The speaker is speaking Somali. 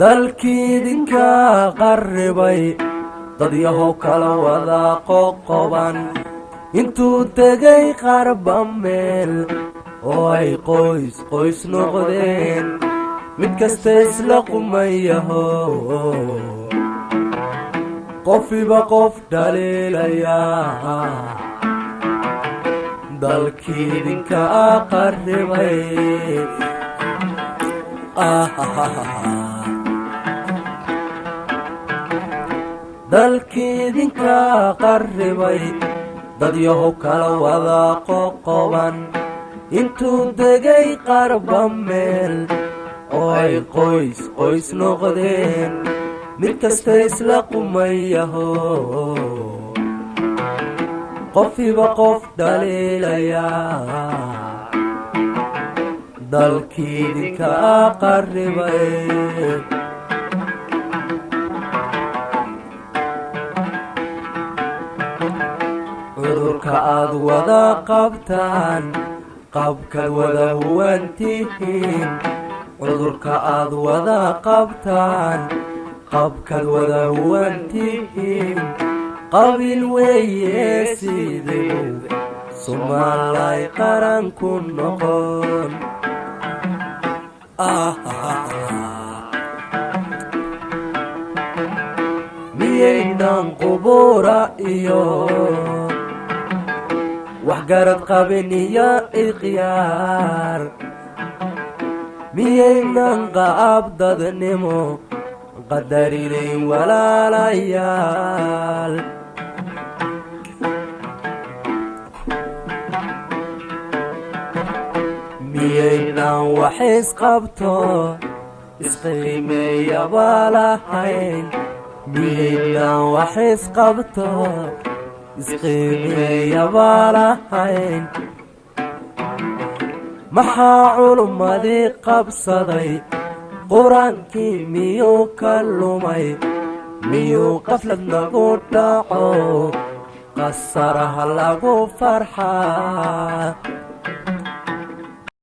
dalkiidinka qarribay dad yahow kala wada qoqoban intuu tegay qarba meel oo ay qoys qoys noqdeen mid kasta isla qumayaho qofiba qof dhaliilaya dalkiidinka qarribay dalkiidinka qarribay dad yahow kala wada qoqoban intuu degay qarba meel oo ay qoys qoys noqdeen mid kasta isla qumayaho qofiba qof dhaliilaya dalkiidinka qarribay cudurka aad wada qabtaan qabkaad wada huwantihiin cudurka aad wada qabtaan qabkaad wada huwantihiin qabiil weeye siduu Soomaalay qaran ku noqon miyaynan qubura iyo waxgarad qabin iyo ikhyaar miyaynan qaab dadnimo qadarinayn walaalayaal miyaynan wax isqabto isqiimeeyaba lahayn miyaynan wax isqabto isqiimeeyaba lahayn maxaa culummadii qabsaday qur-aankii miyuu ka lumay miyuu qaflad lagu dhaco qasaraha lagu farxaa